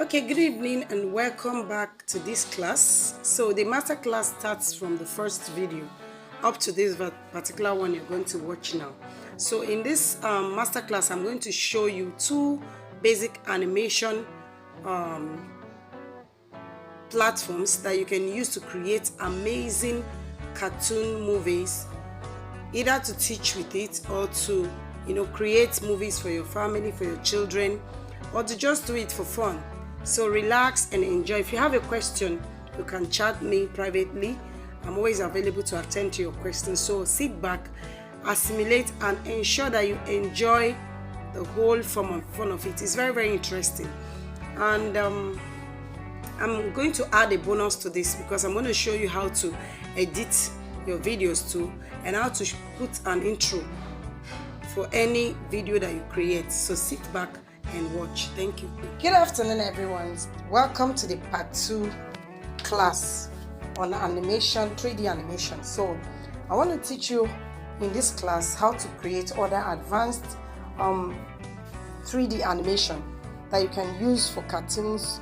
Okay, good evening and welcome back to this class. So the master class starts from the first video up to this particular one you're going to watch now. So in this master class, I'm going to show you two basic animation platforms that you can use to create amazing cartoon movies, either to teach with it or to create movies for your family, for your children, or to just do it for fun. So relax and enjoy. If you have a question, you can chat me privately. I'm always available to attend to your questions. So sit back, assimilate, and ensure that you enjoy the whole fun of it. It's very, very interesting. And I'm going to add a bonus to this because I'm going to show you how to edit your videos too and how to put an intro for any video that you create. So sit back and watch. Thank you. Good afternoon, everyone. Welcome to the part 2 class on animation, 3D animation. So I want to teach you in this class how to create other advanced 3D animation that you can use for cartoons,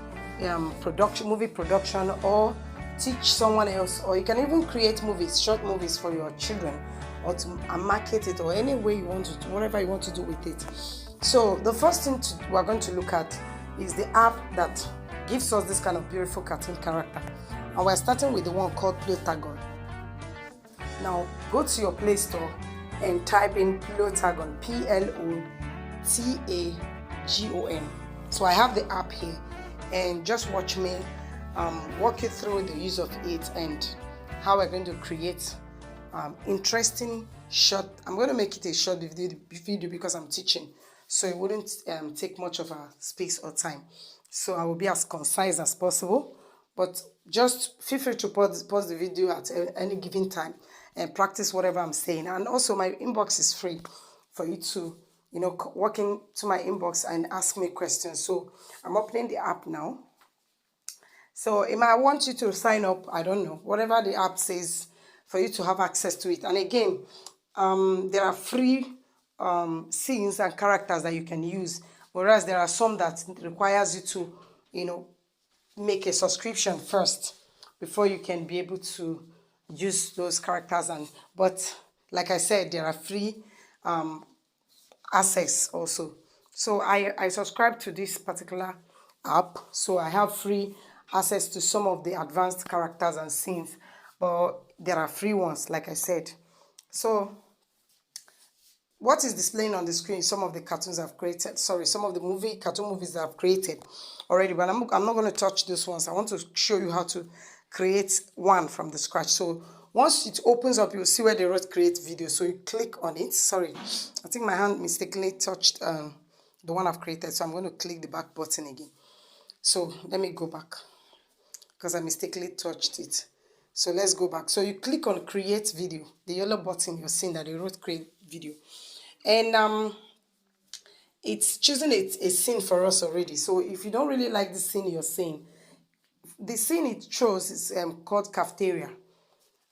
production, movie production, or teach someone else, or you can even create movies, short movies for your children, or to market it, or any way you want to, whatever you want to do with it. So the first thing we're going to look at is the app that gives us this kind of beautiful cartoon character, and we're starting with the one called Plotagon. Now go to your Play Store and type in Plotagon, Plotagon. So I have the app here, and just watch me walk you through the use of it and how we're going to create interesting short. I'm going to make it a short video because I'm teaching, so it wouldn't take much of a space or time. So I will be as concise as possible, but just feel free to pause the video at any given time and practice whatever I'm saying. And also my inbox is free for you to walk into my inbox and ask me questions. So I'm opening the app now. So it might want you to sign up, I don't know, whatever the app says for you to have access to it. And again, there are free scenes and characters that you can use, whereas there are some that requires you to, make a subscription first before you can be able to use those characters. But like I said, there are free access also. So I subscribe to this particular app, so I have free access to some of the advanced characters and scenes, but there are free ones, like I said. So what is displaying on the screen? Some of the cartoons I've created, some of the cartoon movies that I've created already, but I'm not going to touch those ones. I want to show you how to create one from the scratch. So once it opens up, you'll see where they wrote create video. So you click on it. Sorry, I think my hand mistakenly touched the one I've created, so I'm going to click the back button again. So let me go back because I mistakenly touched it. So let's go back. So you click on create video, the yellow button you're seeing that they wrote create video, and it's choosing a scene for us already. So if you don't really like the scene you're seeing, the scene it shows is called cafeteria.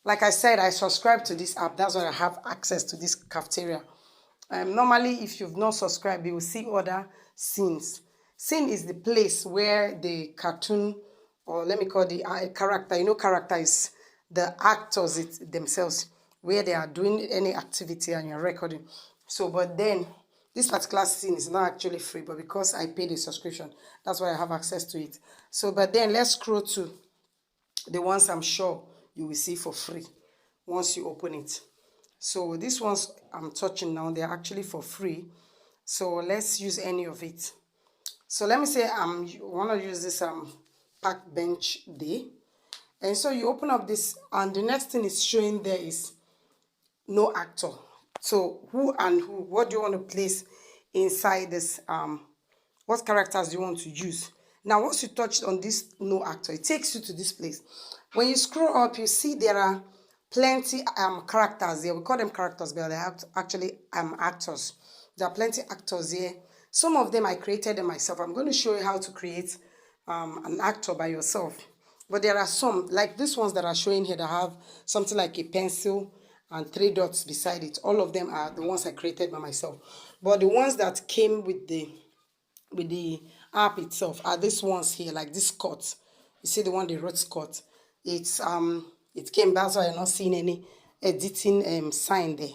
Like I said, I subscribe to this app. That's why I have access to this cafeteria. Normally, if you've not subscribed, you will see other scenes. Scene is the place where the cartoon, or let me call the character, character is the actors themselves, where they are doing any activity and you're recording. So, but then, this particular scene is not actually free, but because I paid a subscription, that's why I have access to it. So, but then let's scroll to the ones I'm sure you will see for free once you open it. So these ones I'm touching now, they're actually for free. So let's use any of it. So let me say I want to use this park bench day. And so you open up this, and the next thing is showing there is no actor. So who and who, what do you want to place inside this, what characters do you want to use? Now once you touch on this no actor, it takes you to this place. When you scroll up, you see there are plenty characters there. We call them characters, but they're actually actors. There are plenty actors here. Some of them I created them myself. I'm going to show you how to create an actor by yourself. But there are some, like these ones that are showing here, that have something like a pencil and 3 dots beside it. All of them are the ones I created by myself. But the ones that came with the app itself are these ones here, like this Scott. You see the one they wrote Scott. It's it came, that's why you're not seeing any editing sign there,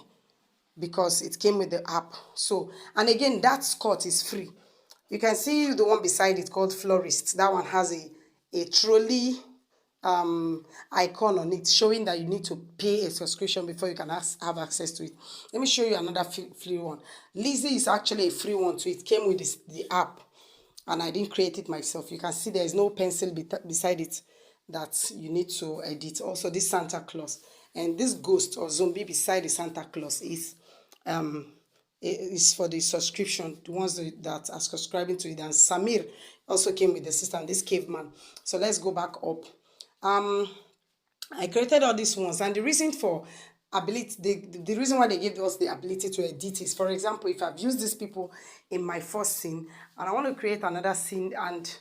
because it came with the app. So, and again, that Scott is free. You can see the one beside it called Florist. That one has a trolley icon on it, showing that you need to pay a subscription before you can have access to it. Let me show you another free one. Lizzie is actually a free one too. It came with the app, and I didn't create it myself. You can see there is no pencil beside it that you need to edit. Also, this Santa Claus and this ghost or zombie beside the Santa Claus is for the subscription, the ones that are subscribing to it. And Samir also came with the system, this caveman. So let's go back up. I created all these ones, and the reason for ability, the reason why they gave us the ability to edit is, for example, if I've used these people in my first scene and I want to create another scene and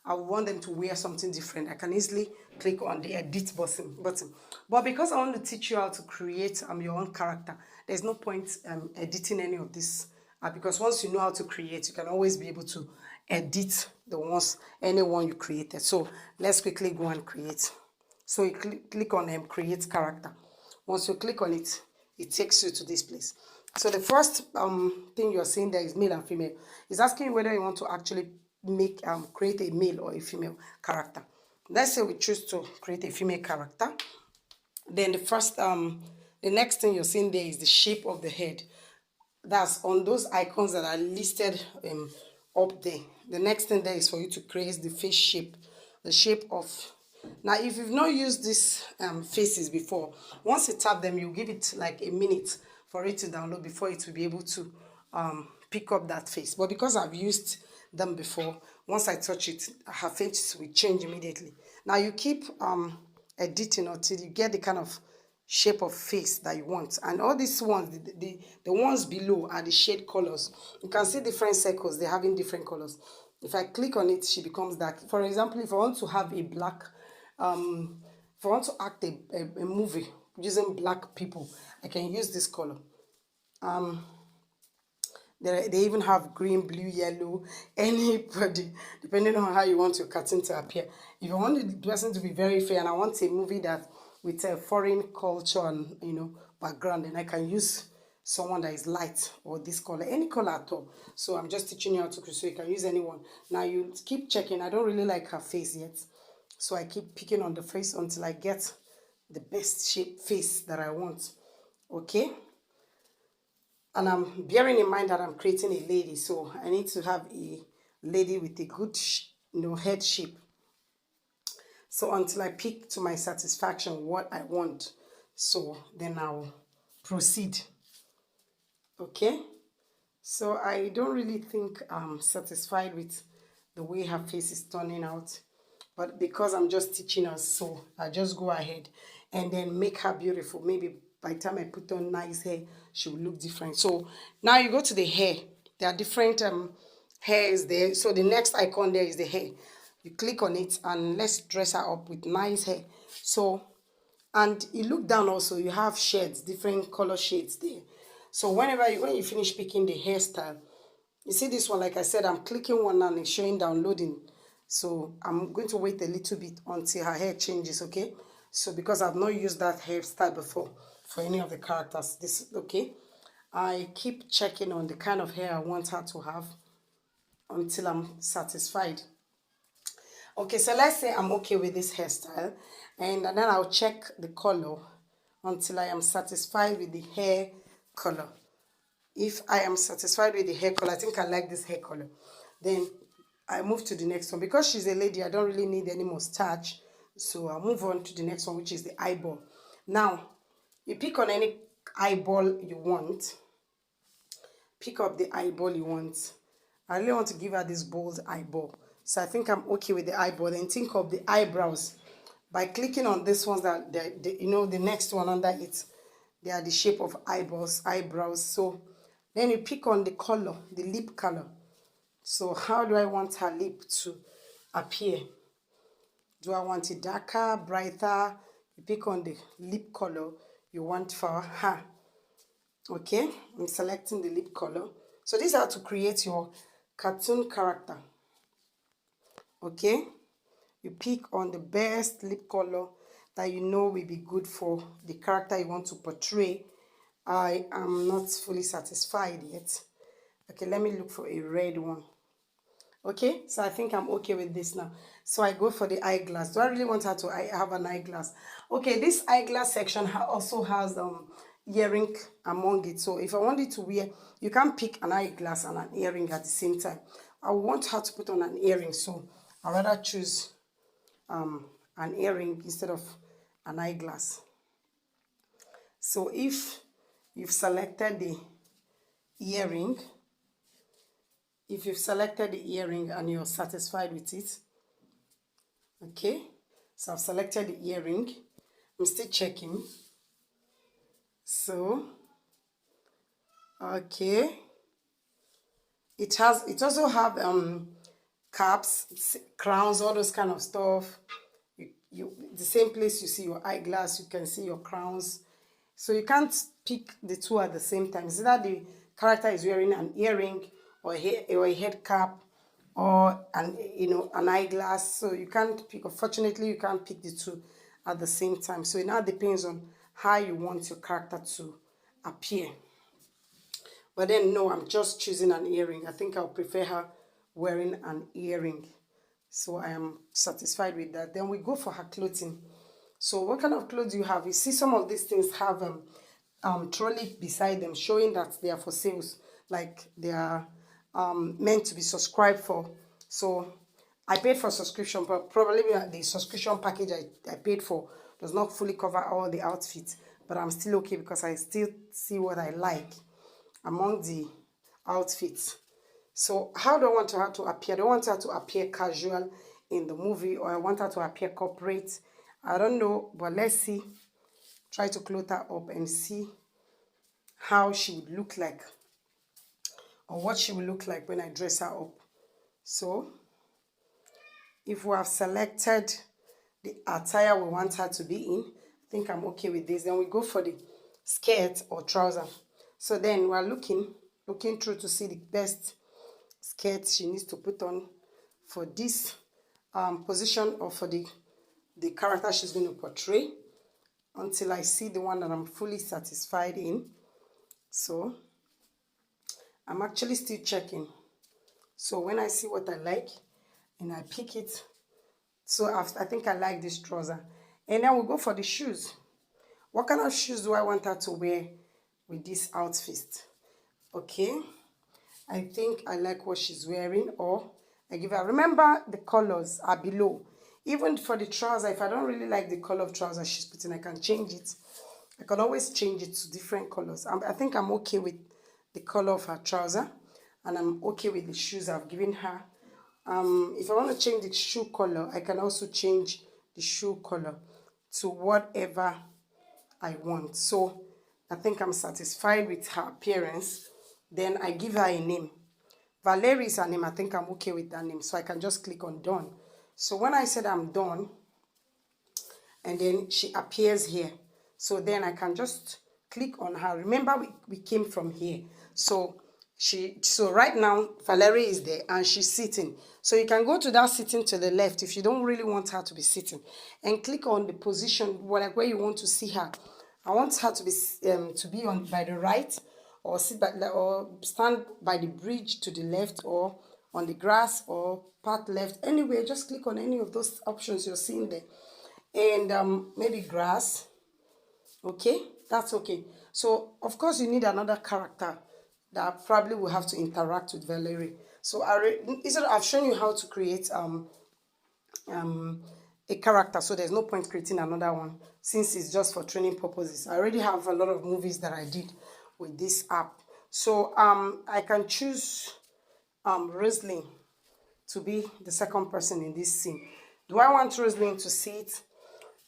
I want them to wear something different, I can easily click on the edit button. But because I want to teach you how to create your own character, there's no point editing any of this, because once you know how to create, you can always be able to edit the ones, anyone you created. So let's quickly go and create. So you click on create character. Once you click on it, it takes you to this place. So the first thing you're seeing there is male and female. It's asking you whether you want to actually create a male or a female character. Let's say we choose to create a female character. Then the next thing you're seeing there is the shape of the head. That's on those icons that are listed up there. The next thing there is for you to create the face shape, the shape of. Now, if you've not used these faces before, once you tap them, you give it like a minute for it to download before it will be able to pick up that face. But because I've used them before, once I touch it, her face will change immediately. Now, you keep editing until you get the kind of shape of face that you want. And all these ones, the ones below are the shade colors. You can see different circles, they're having different colors. If I click on it, she becomes dark. For example, if I want to have a black, if I want to act a movie using black people, I can use this color. They even have green, blue, yellow, anybody, depending on how you want your cartoon to appear. If you want the person to be very fair and I want a movie that with a foreign culture and background, then I can use someone that is light or this color, any color at all. So I'm just teaching you how to create, so you can use anyone. Now you keep checking. I don't really like her face yet, so I keep picking on the face until I get the best shape face that I want. Okay. And I'm bearing in mind that I'm creating a lady, so I need to have a lady with a good head shape. So until I pick to my satisfaction what I want, so then I'll proceed. Okay, so I don't really think I'm satisfied with the way her face is turning out, but because I'm just teaching us, so I just go ahead and then make her beautiful. Maybe by the time I put on nice hair, she will look different. So now you go to the hair. There are different hairs there. So the next icon there is the hair. You click on it and let's dress her up with nice hair. So, and you look down also, you have shades, different color shades there. So when you finish picking the hairstyle, you see this one, like I said, I'm clicking one and it's showing downloading. So I'm going to wait a little bit until her hair changes, okay? So because I've not used that hairstyle before for any of the characters, okay? I keep checking on the kind of hair I want her to have until I'm satisfied. Okay, so let's say I'm okay with this hairstyle, and then I'll check the color until I am satisfied with the hair color. If I am satisfied with the hair color, I think I like this hair color, then I move to the next one. Because she's a lady, I don't really need any mustache, so I'll move on to the next one, which is the eyeball. Now, you pick on any eyeball you want. Pick up the eyeball you want. I really want to give her this bold eyeball, so I think I'm okay with the eyeball. Then think of the eyebrows by clicking on this one, that the next one under it, they are the shape of eyebrows. So then you pick on the color, the lip color. So how do I want her lip to appear? Do I want it darker, brighter? You pick on the lip color you want for her. Okay, I'm selecting the lip color. So this is how to create your cartoon character. Okay, you pick on the best lip color that you know will be good for the character you want to portray. I am not fully satisfied yet. Okay, let me look for a red one. Okay, so I think I'm okay with this now. So I go for the eyeglass. Do I really want her to have an eyeglass? Okay, this eyeglass section also has earring among it. So if I want it to wear, you can pick an eyeglass and an earring at the same time. I want her to put on an earring, so I'd rather choose an earring instead of an eyeglass. So if you've selected the earring, and you're satisfied with it, okay, so I've selected the earring. I'm still checking. So okay, it also have caps, crowns, all those kind of stuff. The same place you see your eyeglass, you can see your crowns. So you can't pick the two at the same time. It's either the character is wearing an earring or a head cap or an eyeglass. So you can't pick. Unfortunately, you can't pick the two at the same time. So it now depends on how you want your character to appear. But then no, I'm just choosing an earring. I think I'll prefer her wearing an earring. So I am satisfied with that. Then we go for her clothing. So what kind of clothes do you have? You see some of these things have trolley beside them showing that they are for sales, like they are meant to be subscribed for. So I paid for subscription, but probably the subscription package I paid for does not fully cover all the outfits, but I'm still okay because I still see what I like among the outfits. So how do I want her to appear? Do I want her to appear casual in the movie, or I want her to appear corporate? I don't know, but let's see. Try to clothe her up and see how she would look like, or what she will look like when I dress her up. So if we have selected the attire we want her to be in, I think I'm okay with this. Then we go for the skirt or trouser. So then we're looking through to see the best skirt she needs to put on for this position, or for the character she's going to portray, until I see the one that I'm fully satisfied in. So I'm actually still checking. So when I see what I like and I pick it, so I think I like this trouser. And then we'll go for the shoes. What kind of shoes do I want her to wear with this outfit? Okay, I think I like what she's wearing, or I give her. Remember, the colors are below. Even for the trouser, if I don't really like the color of trouser she's putting, I can change it. I can always change it to different colors. I think I'm okay with the color of her trouser, and I'm okay with the shoes I've given her. If I want to change the shoe color, I can also change the shoe color to whatever I want. So I think I'm satisfied with her appearance. Then I give her a name. Valerie is her name. I think I'm okay with that name. So I can just click on done. So when I said I'm done, and then she appears here. So then I can just click on her. Remember, we came from here. So right now Valerie is there and she's sitting. So you can go to that sitting to the left if you don't really want her to be sitting, and click on the position where you want to see her. I want her to be on by the right, or stand by the bridge to the left, or on the grass, or path left. Anyway, just click on any of those options you're seeing there. And maybe grass. Okay, that's okay. So of course you need another character that probably will have to interact with Valerie. So I've shown you how to create a character, so there's no point creating another one since it's just for training purposes. I already have a lot of movies that I did with this app. So I can choose Rosalind to be the second person in this scene. Do I want Rosalind to sit,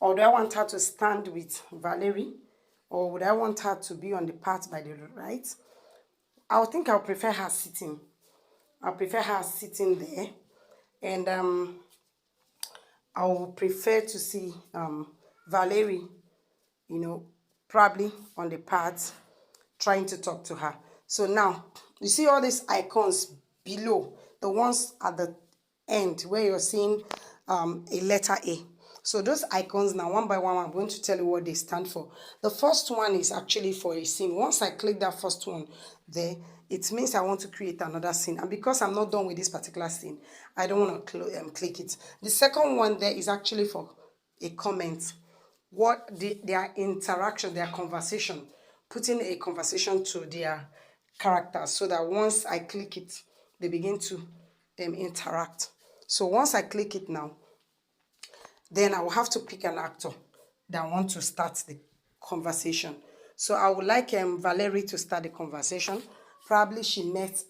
or do I want her to stand with Valerie, or would I want her to be on the path by the right? I think I'll prefer her sitting. I'll prefer her sitting there, and I would prefer to see Valerie, probably on the path, trying to talk to her. So now, you see all these icons below, the ones at the end where you're seeing a letter A. So those icons now, one by one, I'm going to tell you what they stand for. The first one is actually for a scene. Once I click that first one there, it means I want to create another scene. And because I'm not done with this particular scene, I don't want to click it. The second one there is actually for a comment. What their interaction, their conversation, putting a conversation to their characters so that once I click it, they begin to interact. So once I click it now, then I will have to pick an actor that want to start the conversation. So I would like Valerie to start the conversation. Probably she met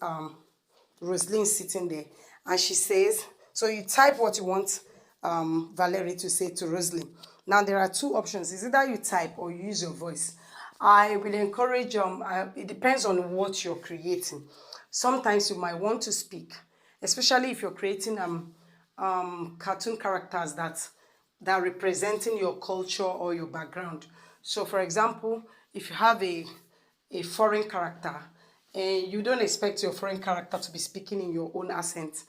Rosalind sitting there, and she says, so you type what you want Valerie to say to Rosalind. Now there are two options. It's either you type or you use your voice. I will encourage, it depends on what you're creating. Sometimes you might want to speak, especially if you're creating cartoon characters that are representing your culture or your background. So for example, if you have a foreign character and you don't expect your foreign character to be speaking in your own accent,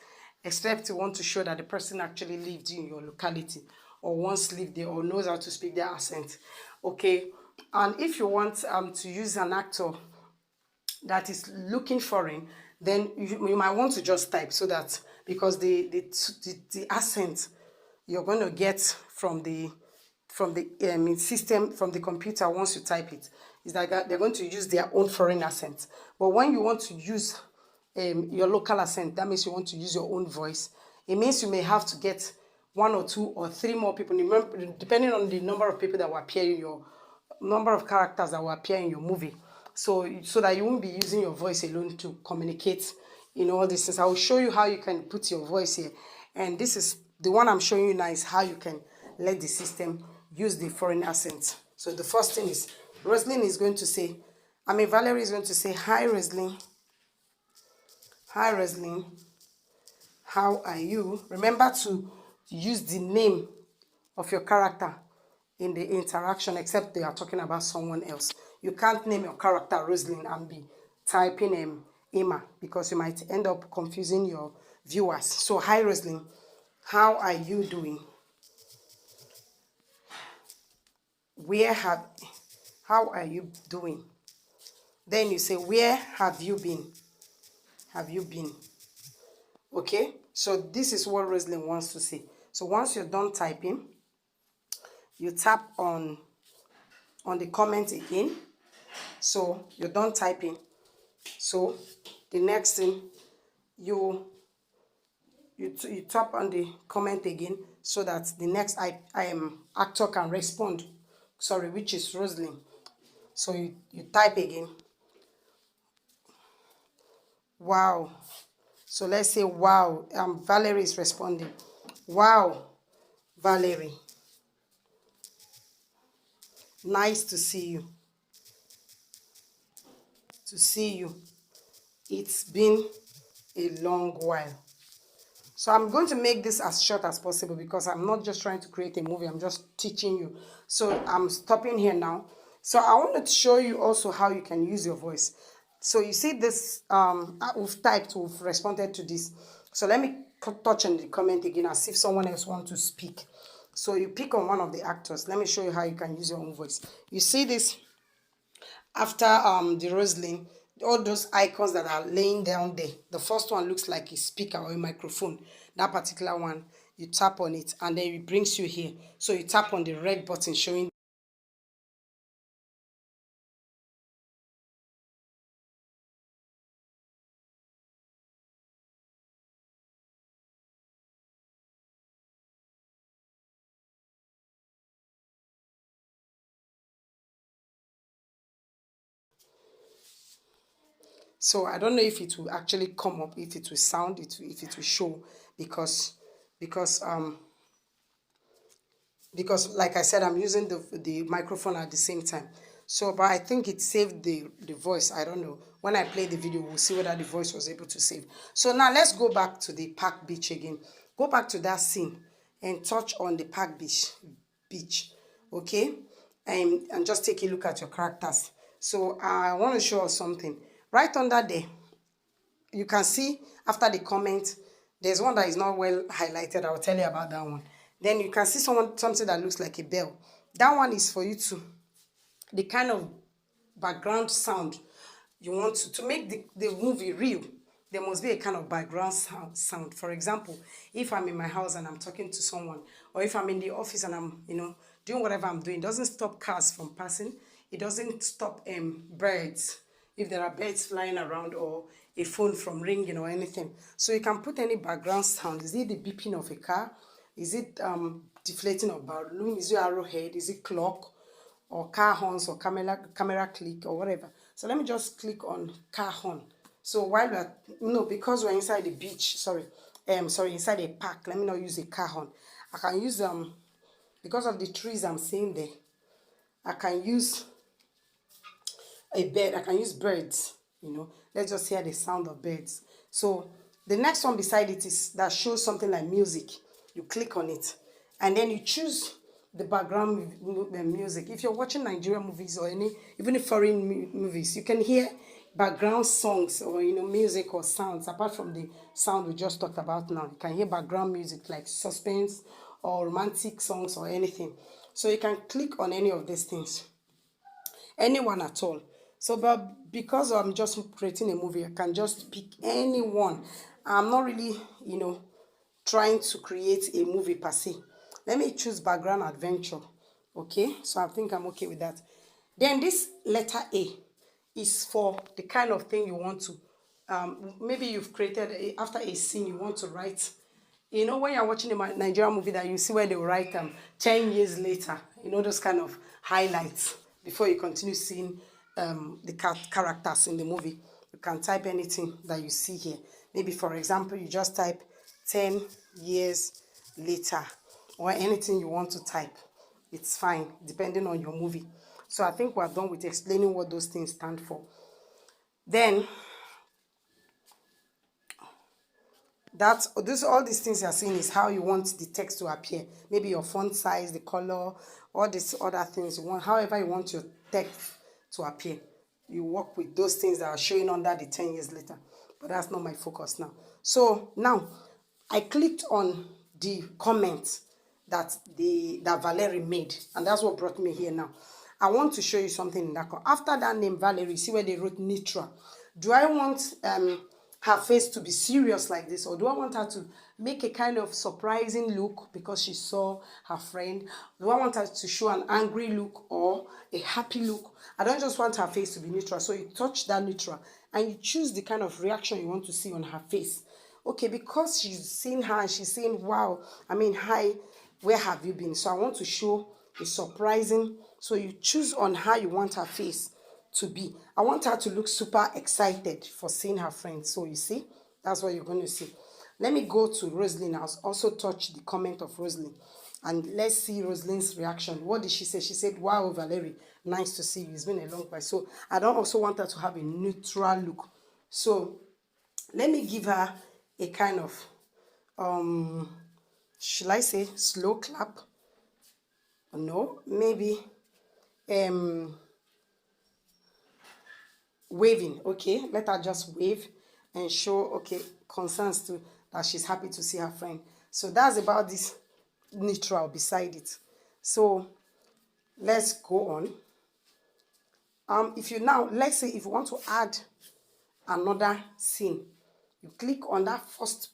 except you want to show that the person actually lived in your locality or once lived there or knows how to speak their accent. Okay, and if you want to use an actor that is looking foreign, then you might want to just type, so that because the accent you're going to get from the system, from the computer, once you type it, is like they're going to use their own foreign accent. But when you want to use your local accent, that means you want to use your own voice. It means you may have to get 1 or 2 or 3 more people, depending on the number of people that will appear in your number of characters that will appear in your movie. So that you won't be using your voice alone to communicate all these things. I will show you how you can put your voice here. And this is the one I'm showing you now, is how you can let the system use the foreign accent. So the first thing is, Rosalind is going to say, Valerie is going to say, hi Rosalind. Hi Rosalind. How are you? Remember to use the name of your character in the interaction, except they are talking about someone else. You can't name your character Rosalind and be typing Emma, because you might end up confusing your viewers. So, hi Rosalind, how are you doing? How are you doing? Then you say, where have you been? Have you been? Okay, so this is what Rosalind wants to say. So once you're done typing, you tap on the comment again. So you're done typing. So the next thing, you tap on the comment again, so that the next actor can respond. Sorry, which is Rosalind. So you type again. Wow. So let's say wow. Valerie is responding. Wow, Valerie. Nice to see you. It's been a long while. So I'm going to make this as short as possible, because I'm not just trying to create a movie, I'm just teaching you. So I'm stopping here now. So I wanted to show you also how you can use your voice. So you see this, we've responded to this. So let me touch on the comment again and see if someone else wants to speak. So you pick on one of the actors. Let me show you how you can use your own voice. You see this after the Rosalind, all those icons that are laying down there. The first one looks like a speaker or a microphone. That particular one, you tap on it and then it brings you here. So you tap on the red button showing. So I don't know if it will actually come up, if it will sound, if it will show, because like I said, I'm using the microphone at the same time. So, but I think it saved the voice. I don't know. When I play the video, we'll see whether the voice was able to save. So now let's go back to the park beach again. Go back to that scene and touch on the park beach. Okay? And just take a look at your characters. So I want to show us something. Right under there, you can see after the comment, There's one that is not well highlighted. I'll tell you about that one. Then you can see something that looks like a bell. That one is for you to, the kind of background sound you want to make the movie real. There must be a kind of background sound. For example, if I'm in my house and I'm talking to someone, or if I'm in the office and I'm, doing whatever I'm doing, it doesn't stop cars from passing. It doesn't stop birds, if there are birds flying around, or a phone from ringing or anything. So you can put any background sound. Is it the beeping of a car? Is it deflating of balloon? Is it arrowhead? Is it clock? Or car horns, or camera click, or whatever. So let me just click on car horn. So while we're, because we're inside the beach, inside a park, let me not use a car horn. I can use, because of the trees I'm seeing there, I can use a bird. I can use birds, Let's just hear the sound of birds. So the next one beside it is that shows something like music. You click on it, and then you choose the background music. If you're watching Nigerian movies or even foreign movies, you can hear background songs, or music or sounds. Apart from the sound we just talked about now, you can hear background music like suspense or romantic songs or anything. So you can click on any of these things, anyone at all. So, but because I'm just creating a movie, I can just pick anyone. I'm not really, trying to create a movie per se. Let me choose background adventure. Okay, so I think I'm okay with that. Then this letter A is for the kind of thing you want to, maybe you've created, after a scene, you want to write. When you're watching a Nigerian movie, that you see where they write 10 years later, those kind of highlights before you continue seeing the characters in the movie. You can type anything that you see here. Maybe, for example, you just type 10 years later, or anything you want to type. It's fine, depending on your movie. So I think we're done with explaining what those things stand for. Then, all these things you're seeing is how you want the text to appear. Maybe your font size, the color, all these other things you want, however you want your text to appear. You work with those things that are showing under the 10 years later. But that's not my focus now. So now, I clicked on the comment that Valerie made, and that's what brought me here now. I want to show you something in that. After that name, Valerie, see where they wrote Nitra. Do I want her face to be serious like this, or do I want her to make a kind of surprising look because she saw her friend? Do I want her to show an angry look or a happy look? I don't just want her face to be neutral. So you touch that neutral and you choose the kind of reaction you want to see on her face. Okay, because she's seen her and she's saying, wow, hi, where have you been? So I want to show a surprising, so you choose on how you want her face to be. I want her to look super excited for seeing her friends. So you see, that's what you're going to see. Let me go to Rosalind. I'll also touch the comment of Rosalind. And let's see Rosalind's reaction. What did she say? She said, wow, Valerie, nice to see you. It's been a long while. So I don't also want her to have a neutral look. So let me give her a kind of, shall I say slow clap? No, maybe waving. Okay, let her just wave and show, okay, concerns to that she's happy to see her friend. So that's about this neutral beside it. So let's go on. If you now, let's say if you want to add another scene, you click on that first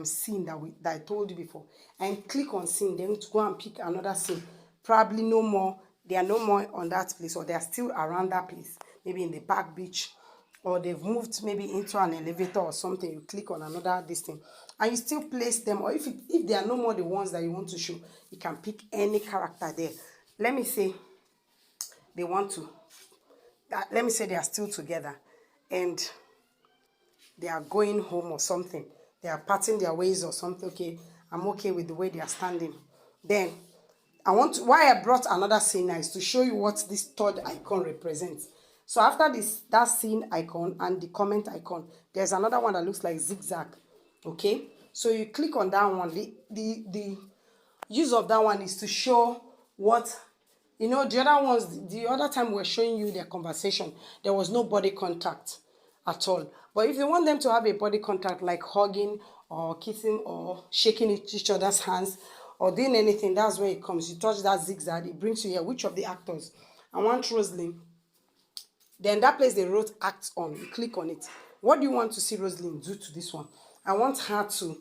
scene that I told you before, and click on scene, then to go and pick another scene. Probably no more, they are no more on that place, or they are still around that place, maybe in the park, beach, or they've moved maybe into an elevator or something. You click on another this thing, and you still place them. Or if they are no more the ones that you want to show, you can pick any character there. Let me say they want to, let me say they are still together and they are going home or something. They are parting their ways or something. Okay, I'm okay with the way they are standing. Then why I brought another scene is to show you what this third icon represents. So after that scene icon and the comment icon, there's another one that looks like zigzag. Okay, so you click on that one. The use of that one is to show what, the other ones, the other time we're showing you their conversation, there was no body contact at all. But if you want them to have a body contact, like hugging or kissing or shaking each other's hands or doing anything. That's where it comes. You touch that zigzag, it brings you here. Which of the actors? I want Rosalind. Then that place they wrote act on. You click on it. What do you want to see Rosalind do to this one? I want her to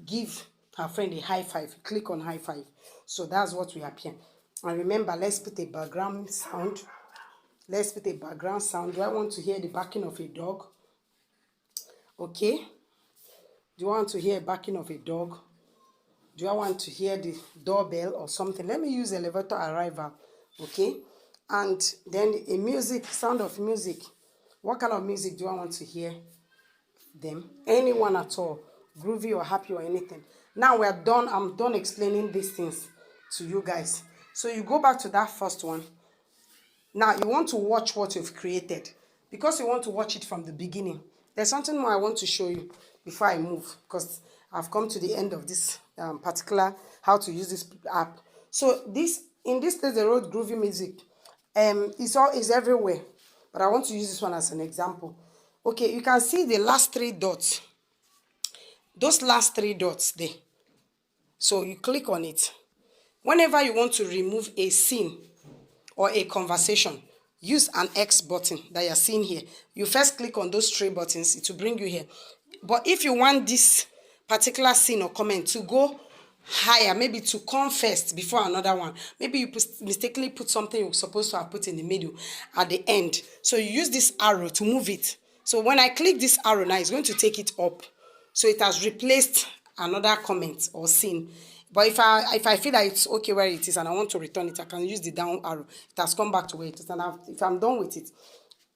give her friend a high five. Click on high five. So that's what will appear. And remember, let's put a background sound. Let's put a background sound. Do I want to hear the barking of a dog? Okay. Do you want to hear barking of a dog? Do I want to hear the doorbell or something? Let me use elevator arrival. Okay. And then a music, sound of music. What kind of music do I want to hear them? Anyone at all. Groovy or happy or anything. Now we're done. I'm done explaining these things to you guys. So you go back to that first one. Now you want to watch what you've created. Because you want to watch it from the beginning. There's something more I want to show you before I move. Because I've come to the end of this particular how to use this app. So in this place they wrote groovy music. It's everywhere, but I want to use this one as an example. Okay, you can see the last 3 dots. Those last 3 dots there. So you click on it. Whenever you want to remove a scene or a conversation, use an X button that you're seeing here. You first click on those 3 buttons. It will bring you here. But if you want this particular scene or comment to go higher, maybe to come first before another one, maybe you mistakenly put something you're supposed to have put in the middle at the end, so you use this arrow to move it. So when I click this arrow now, it's going to take it up, so it has replaced another comment or scene. But if I feel that it's okay where it is and I want to return it, I can use the down arrow. It has come back to where it is, and if I'm done with it,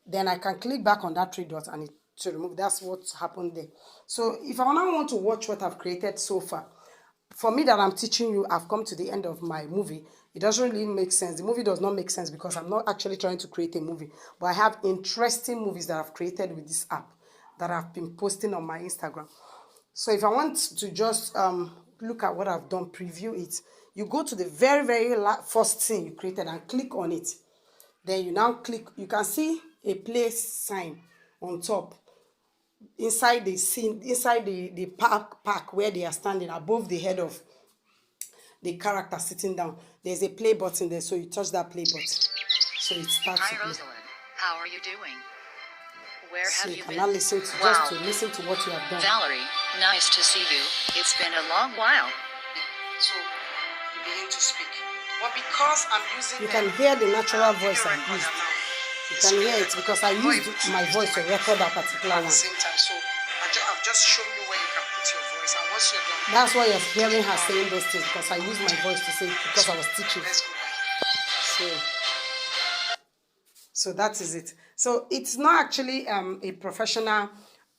then I can click back on that 3 dots and it to remove. That's what happened there. So if I now want to watch what I've created so far, for me that I'm teaching you, I've come to the end of my movie. It doesn't really make sense. The movie does not make sense because I'm not actually trying to create a movie. But I have interesting movies that I've created with this app that I've been posting on my Instagram. So if I want to just look at what I've done, preview it, you go to the very, very first thing you created and click on it. Then you now click, you can see a play sign on top. Inside the scene, inside the park where they are standing above the head of the character sitting down, there's a play button there, so you touch that play button, so it starts. Hi Rosalind, how are you doing? Where so have you been? Now listen to just to listen to what you have done. Valerie, nice to see you. It's been a long while. So you begin to speak, but because I'm using, you can hear the natural voice I used. You can hear it because I used my voice to record that particular one. At the same time, so I've just shown you where you can put your voice, and once you're done, that's why you're hearing her saying those things, because I used my voice to say it because I was teaching. So that is it. So it's not actually a professional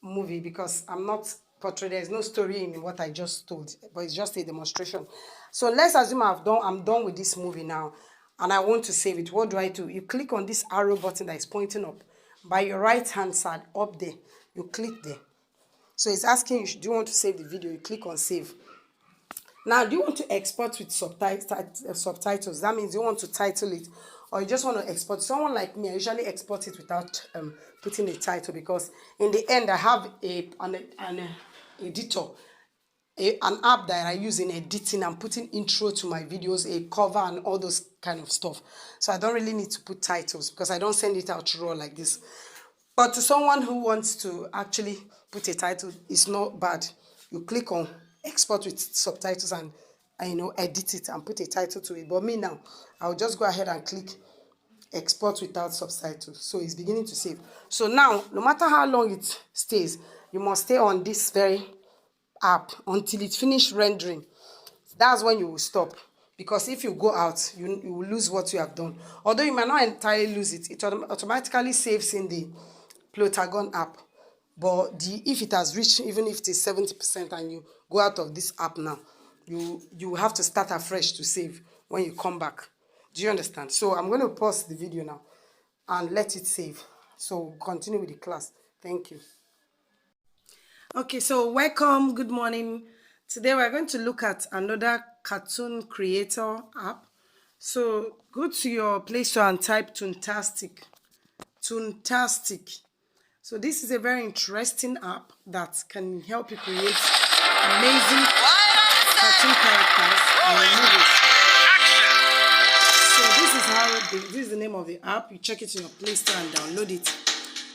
movie because I'm not portrayed. There's no story in what I just told, but it's just a demonstration. So let's assume I'm done with this movie now, and I want to save it. What do I do? You click on this arrow button that is pointing up by your right hand side up there. You click there. So it's asking you, do you want to save the video? You click on save. Now, do you want to export with subtitles? That means you want to title it, or you just want to export. Someone like me, I usually export it without putting a title, because in the end I have an editor, an app that I use in editing and putting intro to my videos, a cover and all those kind of stuff. So I don't really need to put titles because I don't send it out raw like this. But to someone who wants to actually put a title, it's not bad. You click on export with subtitles and edit it and put a title to it. But me now, I'll just go ahead and click export without subtitles. So it's beginning to save. So now, no matter how long it stays, you must stay on this very app until it finishes rendering. That's when you will stop. Because if you go out, you will lose what you have done. Although you might not entirely lose it, it automatically saves in the Plotagon app. But if it has reached, even if it is 70% and you go out of this app now, you have to start afresh to save when you come back. Do you understand? So I'm going to pause the video now and let it save. So continue with the class. Thank you. Okay, so welcome. Good morning. Today we're going to look at another cartoon creator app. So go to your Play Store and type Toontastic. Toontastic. So this is a very interesting app that can help you create amazing cartoon characters in movies. So this is the name of the app. You check it in your Play Store and download it.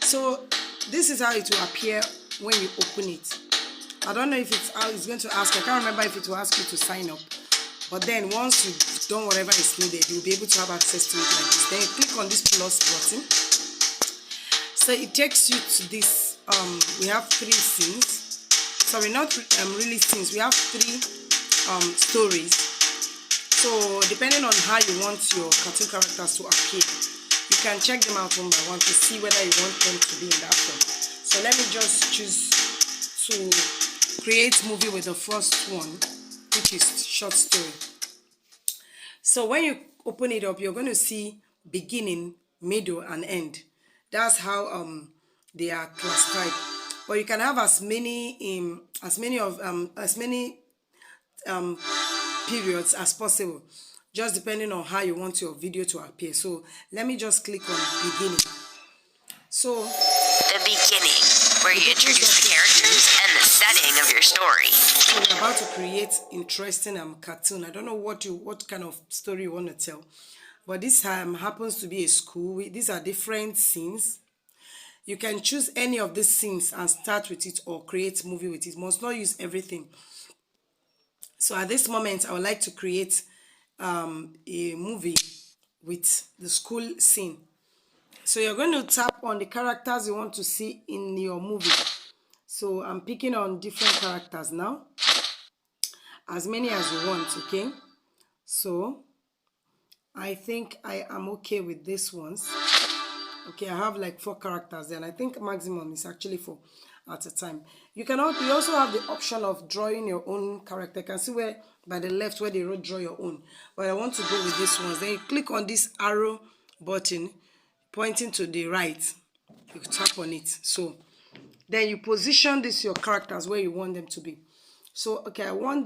So this is how it will appear when you open it. I don't know if it's going to ask. I can't remember if it will ask you to sign up. But then once you've done whatever is needed, you'll be able to have access to it like this. Then you click on this plus button. So it takes you to this. We have 3 scenes. Sorry, not really scenes. We have 3 stories. So depending on how you want your cartoon characters to appear, you can check them out one by one to see whether you want them to be in that form. So let me just choose to create movie with the first one, which is short story. So when you open it up, you're going to see beginning, middle, and end. That's how they are classified. But you can have as many periods as possible, just depending on how you want your video to appear. So let me just click on beginning. So the beginning, where you introduce the characters and the setting of your story. So we're about to create interesting cartoon. I don't know what kind of story you want to tell, but this happens to be a school. These are different scenes. You can choose any of these scenes and start with it or create movie with it. Must not use everything. So at this moment, I would like to create a movie with the school scene. So you're going to tap on the characters you want to see in your movie. So I'm picking on different characters now, as many as you want, okay? So I think I am okay with this ones. Okay, I have like 4 characters there, and I think maximum is actually 4 at a time. You also have the option of drawing your own character. You can see where by the left where they wrote draw your own, but I want to go with this one. Then you click on this arrow button pointing to the right. You tap on it. So then you position your characters where you want them to be. So okay, I want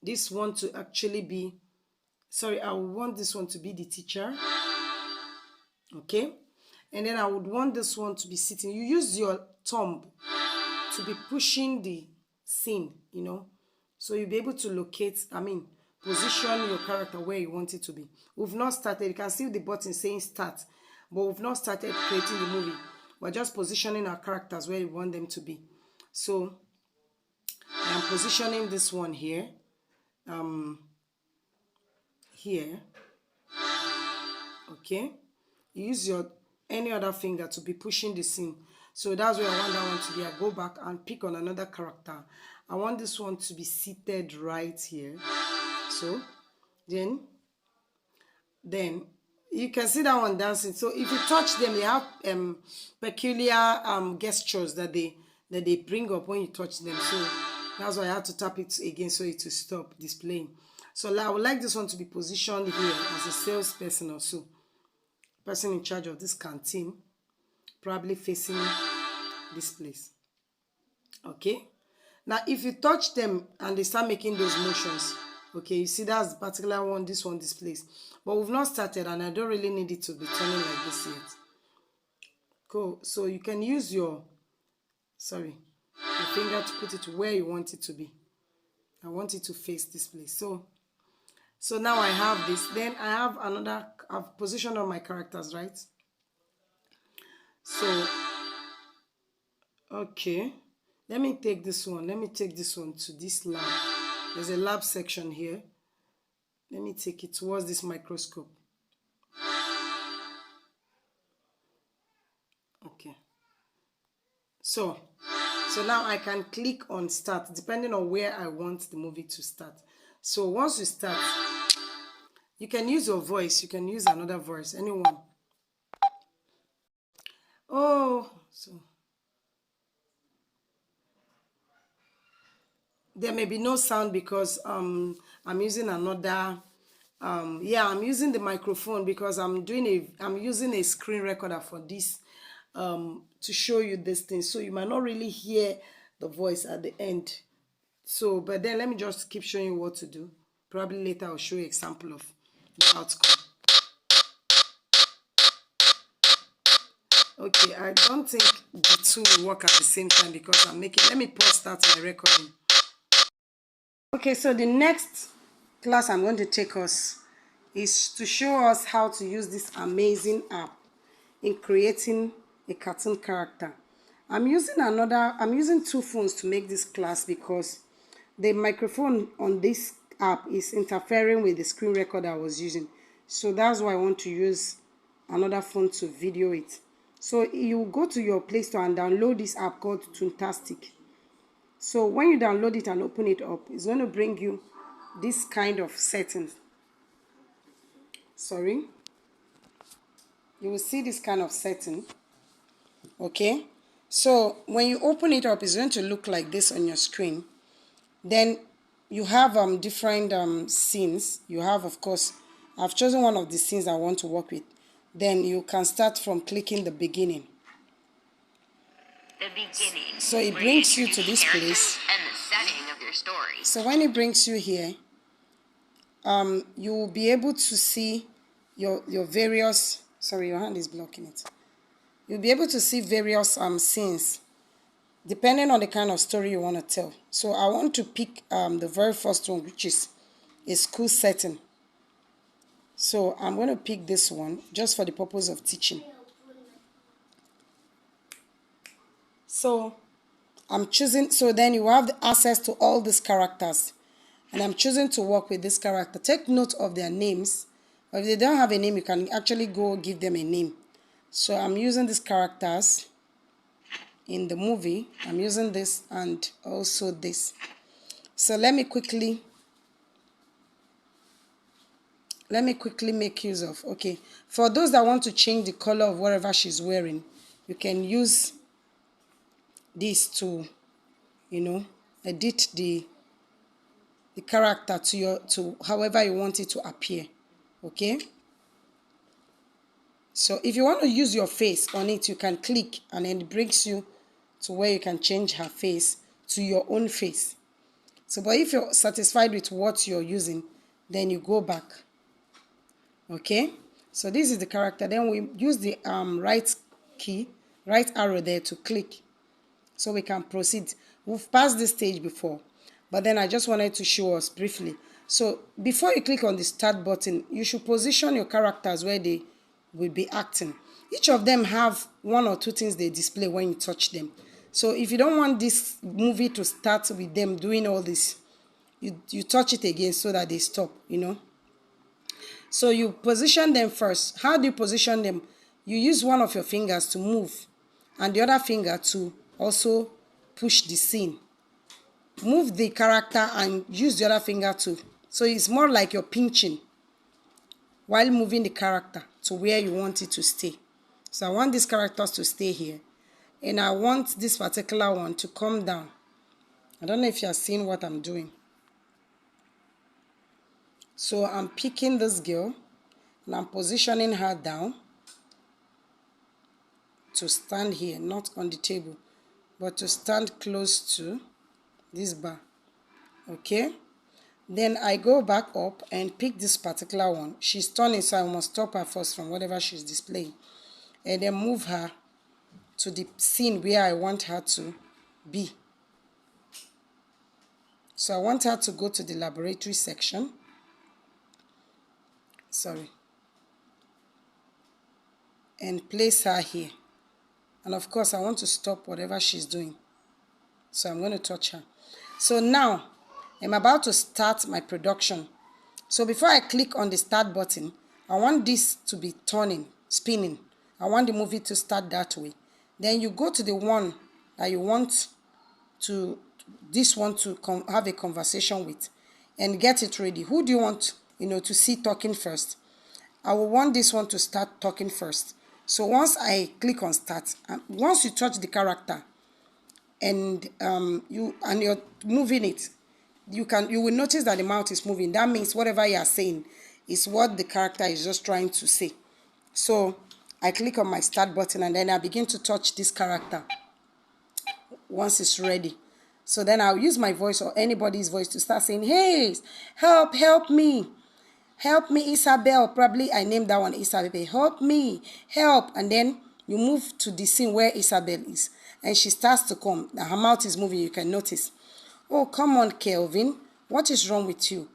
this one to actually be, sorry, I would want this one to be the teacher. Okay, and then I would want this one to be sitting. You use your thumb to be pushing the scene, you know, so you'll be able to position your character where you want it to be. We've not started. You can see the button saying start, but we've not started creating the movie. We're just positioning our characters where we want them to be. So I'm positioning this one here, okay. Use your any other finger to be pushing the scene. So that's where I want that one to be. I go back and pick on another character. I want this one to be seated right here. So then you can see that one dancing. So if you touch them, they have peculiar gestures that they bring up when you touch them. So that's why I had to tap it again so it will stop displaying. So I would like this one to be positioned here as a salesperson or so. Person in charge of this canteen, probably facing this place. Okay, now if you touch them and they start making those motions, okay, you see that's the particular one, this one displays, but we've not started and I don't really need it to be turning like this yet. Cool. So you can use your finger to put it where you want it to be. I want it to face this place. So now I have this. Then I have another. I've positioned all my characters, right? So, okay. Let me take this one. Let me take this one to this lab. There's a lab section here. Let me take it towards this microscope. Okay. So now I can click on start depending on where I want the movie to start. So once you start, you can use your voice. You can use another voice, anyone. Oh, so there may be no sound because I'm using another. I'm using the microphone because I'm using a screen recorder for this to show you this thing. So you might not really hear the voice at the end. So, but then let me just keep showing you what to do. Probably later I'll show you an example of the outcome. Okay, I don't think the two will work at the same time because I'm making, let me pause start my recording. Okay, so the next class I'm going to take us is to show us how to use this amazing app in creating a cartoon character. I'm using two phones to make this class because the microphone on this app is interfering with the screen recorder I was using. So that's why I want to use another phone to video it. So you go to your Play Store and download this app called Toontastic. So when you download it and open it up, it's going to bring you this kind of settings. Sorry. You will see this kind of setting. Okay. So when you open it up, it's going to look like this on your screen. Then you have different scenes. You have, of course, I've chosen one of the scenes I want to work with. Then you can start from clicking the beginning. The beginning. So it brings you to this place. And the setting of your story. So when it brings you here, you will be able to see your various, sorry, your hand is blocking it. You'll be able to see various scenes depending on the kind of story you want to tell. So I want to pick the very first one, which is a school setting. So I'm going to pick this one just for the purpose of teaching. So I'm choosing, so then you have the access to all these characters. And I'm choosing to work with this character. Take note of their names. Or if they don't have a name, you can actually go give them a name. So I'm using these characters in the movie. I'm using this and also this. So let me quickly make use of, okay. For those that want to change the color of whatever she's wearing, you can use this to, edit the character to however you want it to appear. Okay. So if you want to use your face on it, you can click and then it brings you to where you can change her face to your own face. So, but if you're satisfied with what you're using, then you go back. Okay. So this is the character. Then we use the right arrow there to click. So we can proceed. We've passed this stage before, but then I just wanted to show us briefly. So before you click on the start button, you should position your characters where they will be acting. Each of them have one or two things they display when you touch them. So if you don't want this movie to start with them doing all this, you touch it again so that they stop, So you position them first. How do you position them? You use one of your fingers to move and the other finger to also push the scene. Move the character and use the other finger to. So it's more like you're pinching while moving the character to where you want it to stay. So I want these characters to stay here. And I want this particular one to come down. I don't know if you're seeing what I'm doing. So I'm picking this girl and I'm positioning her down to stand here, not on the table, but to stand close to this bar. Okay. Then I go back up and pick this particular one. She's turning, so I must stop her first from whatever she's displaying. And then move her to the scene where I want her to be. So I want her to go to the laboratory section. Sorry. And place her here. And of course, I want to stop whatever she's doing. So I'm going to touch her. So now, I'm about to start my production. So before I click on the start button, I want this to be turning, spinning. I want the movie to start that way. Then you go to the one that you want to, this one to have a conversation with and get it ready. Who do you want, to see talking first? I will want this one to start talking first. So once I click on start, once you touch the character and you're moving it, you will notice that the mouth is moving. That means whatever you are saying is what the character is just trying to say. So I click on my start button and then I begin to touch this character once it's ready. So then I'll use my voice or anybody's voice to start saying, hey, help me. Help me, Isabel. Probably I named that one Isabel. Help me, help. And then you move to the scene where Isabel is, and she starts to come. Her mouth is moving, you can notice. Oh, come on, Kelvin. What is wrong with you?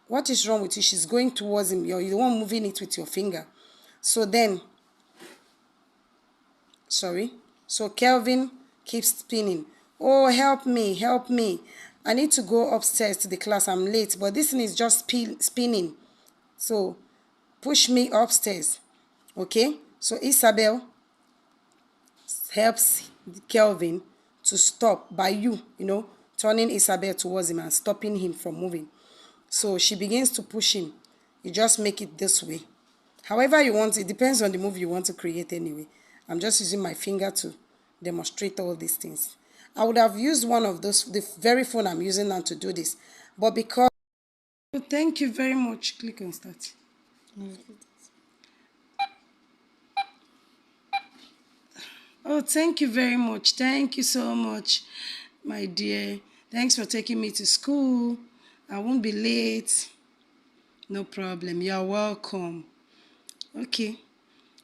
What is wrong with you? She's going towards him. You're the one moving it with your finger. So then, so Kelvin keeps spinning. Oh, help me, help me. I need to go upstairs to the class. I'm late, but this thing is just spinning. So push me upstairs. Okay? So Isabel helps Kelvin to stop by turning Isabel towards him and stopping him from moving. So she begins to push him. You just make it this way. However you want, it depends on the move you want to create anyway. I'm just using my finger to demonstrate all these things. I would have used one of those, the very phone I'm using now to do this. But because... Thank you very much. Click on start. Oh, thank you very much. Thank you so much, my dear. Thanks for taking me to school. I won't be late. No problem. You're welcome. Okay.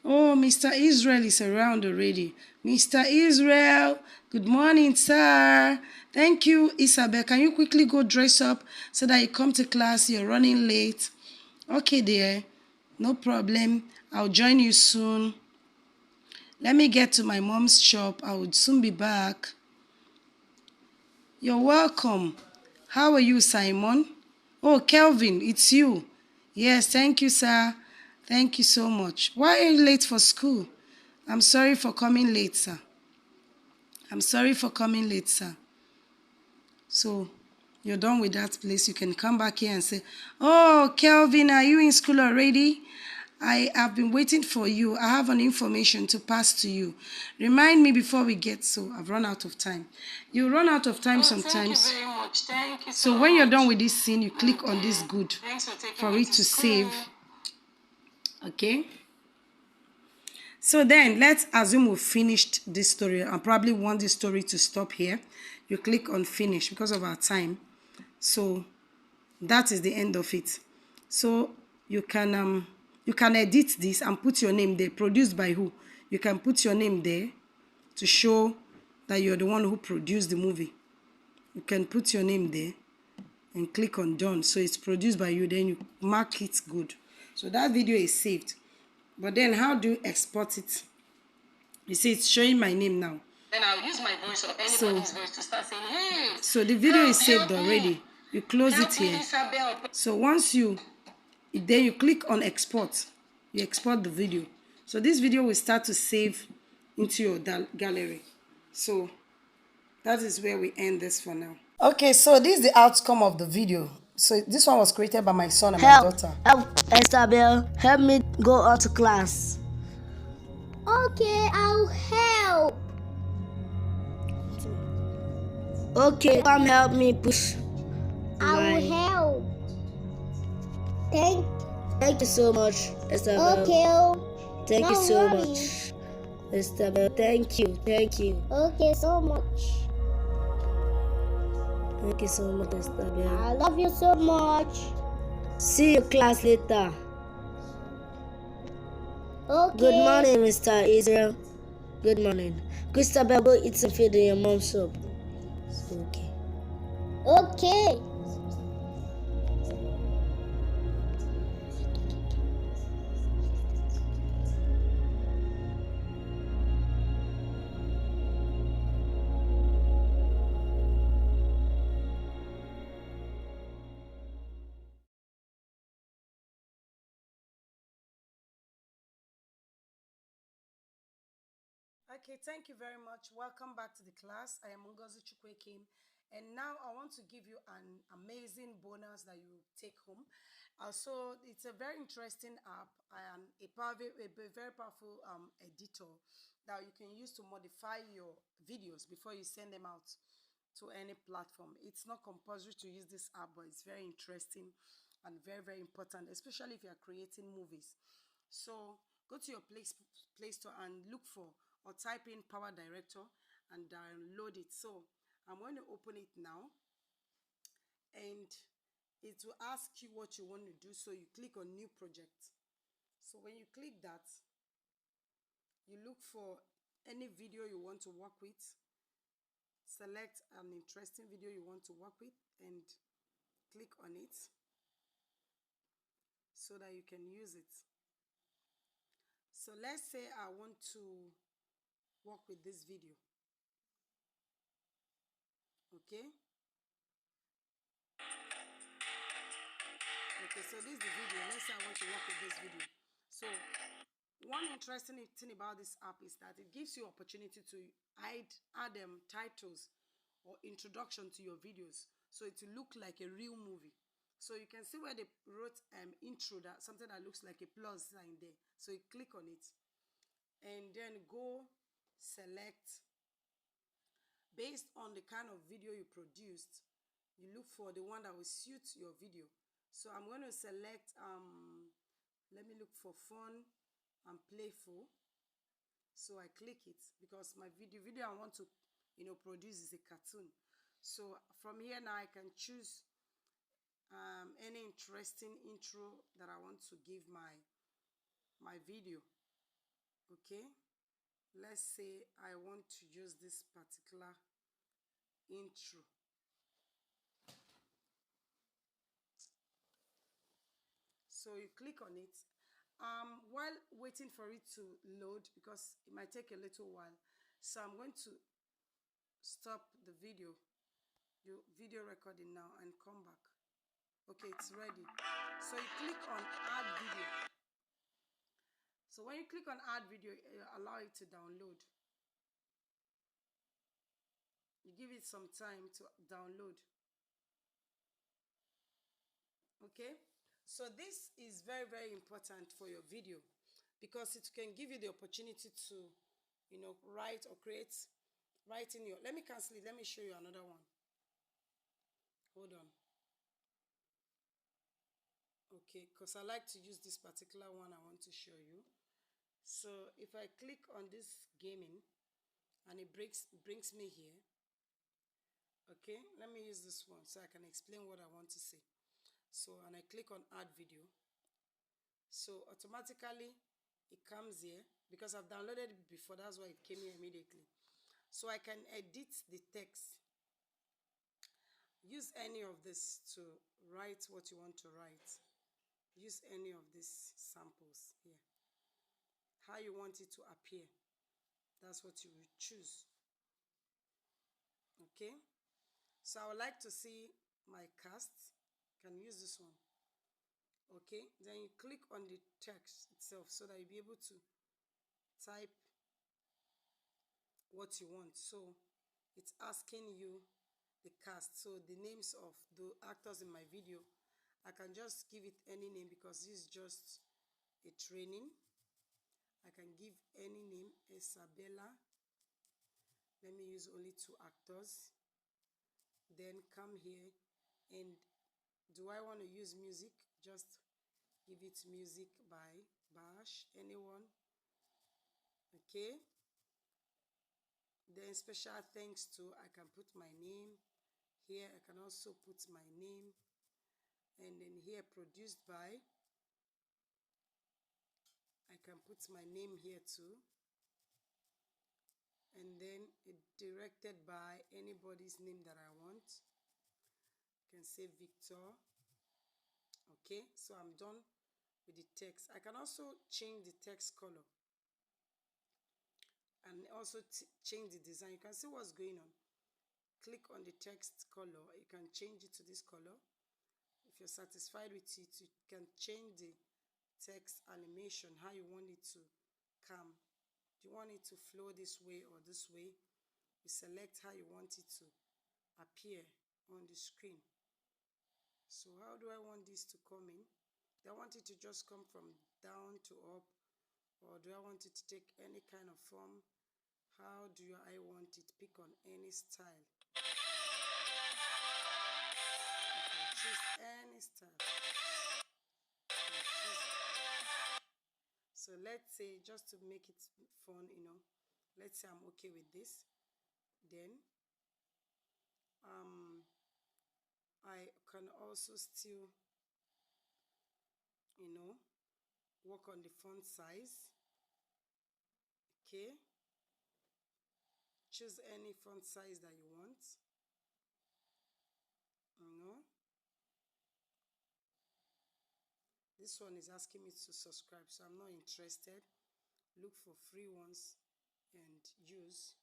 Oh, Mr. Israel is around already. Mr. Israel, good morning, sir. Thank you, Isabel. Can you quickly go dress up so that you come to class? You're running late. Okay, dear. No problem. I'll join you soon. Let me get to my mom's shop. I would soon be back. You're welcome. How are you, Simon? Oh, Kelvin, it's you. Yes, thank you, sir. Thank you so much. Why are you late for school? I'm sorry for coming late, sir. I'm sorry for coming late, sir. So, you're done with that place. You can come back here and say, oh, Kelvin, are you in school already? I have been waiting for you. I have an information to pass to you. Remind me before we get, so I've run out of time. You run out of time sometimes. Thank you very much. Thank you so when you're done with this scene, you click on this good for it to save. Okay? So then, let's assume we've finished this story. I probably want this story to stop here. You click on finish because of our time. So that is the end of it. So you can edit this and put your name there. Produced by who? You can put your name there to show that you're the one who produced the movie. You can put your name there and click on done. So it's produced by you. Then you mark it good. So that video is saved. But then how do you export it? You see, it's showing my name now. Then I'll use my voice or anybody's voice to start saying, hey. So the video is saved already. You close it here. So once then you click on export. You export the video. So this video will start to save into your gallery. So that is where we end this for now. Okay, so this is the outcome of the video. So this one was created by my son and my daughter. Help, Isabel. Help me go out to class. Okay, I'll help. Okay, come help me push. I'll help. Thank you so much, Isabel. Okay. Thank you so worry. much, Isabel. Thank you. Okay, so much. Thank you so much, Isabel. I love you so much. See you class later. Okay. Good morning, Mr. Israel. Good morning. Christabel, go eat some food in your mom's shop. Okay. Okay. Okay, thank you very much. Welcome back to the class. I am Ngozi Chukwekim, and now I want to give you an amazing bonus that you take home. So it's a very interesting app and a very powerful editor that you can use to modify your videos before you send them out to any platform. It's not compulsory to use this app, but it's very interesting and very important, especially if you are creating movies. So go to your Play Store and look for or type in Power Director and download it. So I'm going to open it now, and it will ask you what you want to do. So you click on New Project. So when you click that, you look for any video you want to work with. Select an interesting video you want to work with and click on it so that you can use it. So let's say I want to work with this video. Okay, so this is the video. Let's say I want to work with this video. So one interesting thing about this app is that it gives you opportunity to add titles or introduction to your videos, so it will look like a real movie. So you can see where they wrote intro, that something that looks like a plus sign there. So you click on it and then go select. Based on the kind of video you produced, you look for the one that will suit your video. So I'm going to select, let me look for fun and playful. So I click it because my video I want to, produce is a cartoon. So from here now I can choose any interesting intro that I want to give my video. Okay, let's say I want to use this particular intro. So you click on it. While waiting for it to load, because it might take a little while, so I'm going to stop the video recording now and come back. Okay, it's ready. So you click on add video. So when you click on add video, it allow it to download. You give it some time to download. Okay, so this is very, very important for your video because it can give you the opportunity to, write or write in your, let me cancel it. Let me show you another one. Hold on. Okay, because I like to use this particular one I want to show you. So if I click on this gaming and it brings me here. Okay, let me use this one so I can explain what I want to say. So, and I click on add video. So automatically it comes here because I've downloaded it before. That's why it came here immediately. So I can edit the text. Use any of this to write what you want to write. Use any of these samples here. How you want it to appear. That's what you will choose. Okay. So I would like to see my cast. Can use this one. Okay, then you click on the text itself so that you'll be able to type what you want. So it's asking you the cast, so the names of the actors in my video. I can just give it any name because this is just a training. I can give any name. Isabella. Let me use only 2 actors. Then come here, and do I want to use music? Just give it music by Bash, anyone. Okay. Then special thanks to, I can put my name here. I can also put my name. And then here, produced by, I can put my name here too. And then it directed by anybody's name that I want. I can say Victor. Okay, so I'm done with the text. I can also change the text color and also change the design. You can see what's going on. Click on the text color. You can change it to this color. If you're satisfied with it, you can change the text animation, how you want it to come. Do you want it to flow this way or this way? You select how you want it to appear on the screen. So how do I want this to come in? Do I want it to just come from down to up, or do I want it to take any kind of form? How do I want it? Pick on any style. You can choose any style. So let's say, just to make it fun, let's say I'm okay with this. Then I can also still, work on the font size. Okay. Choose any font size that you want. This one is asking me to subscribe, so I'm not interested. Look for free ones and use.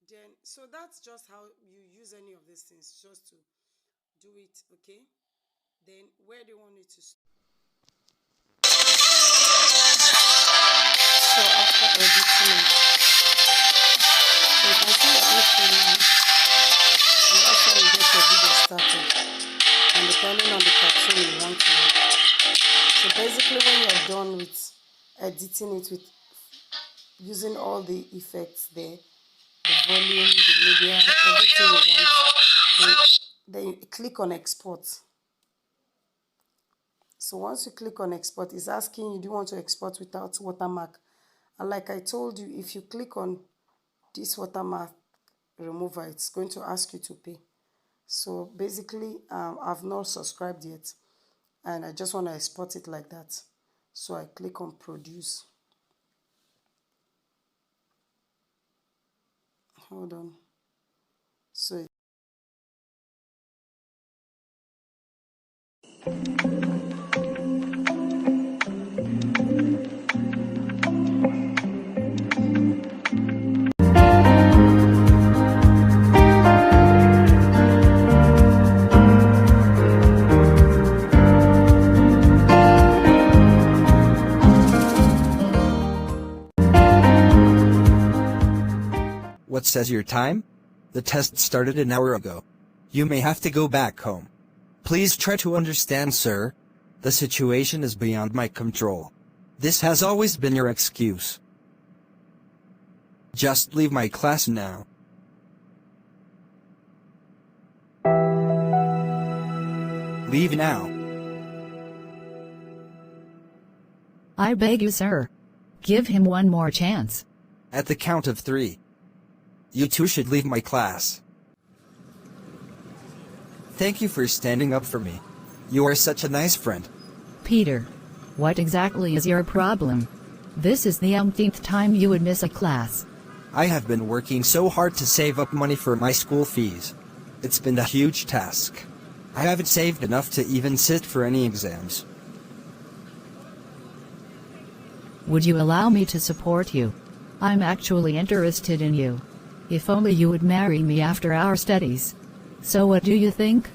Then, so that's just how you use any of these things, just to do it. Okay. Then where do you want it to start? So after editing it, so you can see everything now. And that's how you get your video started. And depending on the cartoon you want to do. So basically when you're done with editing it, with using all the effects there, the volume, the media, everything you want, then you click on export. So once you click on export, it's asking you, do you want to export without watermark? And like I told you, if you click on this watermark remover, it's going to ask you to pay. So basically, I've not subscribed yet, and I just want to export it like that. So I click on produce. Hold on. So What says your time? The test started an hour ago. You may have to go back home. Please try to understand, sir. The situation is beyond my control. This has always been your excuse. Just leave my class now. Leave now. I beg you, sir. Give him one more chance. At the count of 3. You two should leave my class. Thank you for standing up for me. You are such a nice friend. Peter, what exactly is your problem? This is the umpteenth time you would miss a class. I have been working so hard to save up money for my school fees. It's been a huge task. I haven't saved enough to even sit for any exams. Would you allow me to support you? I'm actually interested in you. If only you would marry me after our studies. So what do you think?